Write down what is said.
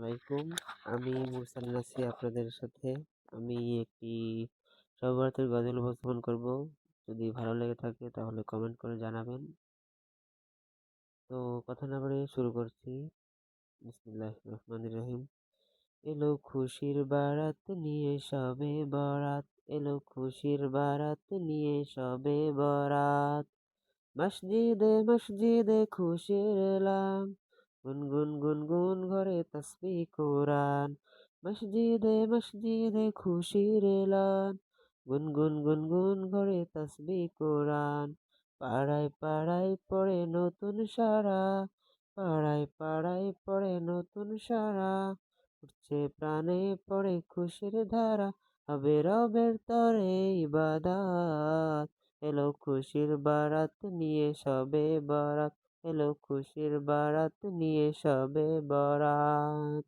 আলাইকুম। আমি মুরসালিন আছি আপনাদের সাথে। আমি একটি সর্বভারতীয় গজল উপস্থাপন করব। যদি ভালো লেগে থাকে তাহলে কমেন্ট করে জানাবেন। তো কথা না বাড়িয়ে শুরু করছি। বিসমিল্লাহির রহমানির রহিম। এলো খুশির বারাত নিয়ে সবে বরাত, এলো খুশির বারাত নিয়ে সবে বরাত। মসজিদে মসজিদে খুশির এলাম, গুনগুন গুনগুন ঘরে তাসবিহ কোরআন। মসজিদে মসজিদে খুশির এলান, গুনগুন গুনগুন ঘরে তাসবিহ কোরআন। পাড়ায় পাড়ায় পড়ে নতুন সারা, পাড়ায় পাড়ায় পড়ে নতুন সারা। উঠছে প্রাণে পড়ে খুশির ধারা, হবে রবের তরে ইবাদাত। এলো খুশির বারাত নিয়ে সবে বরাত, এলো খুশির বারাত নিয়ে সবে বরাত।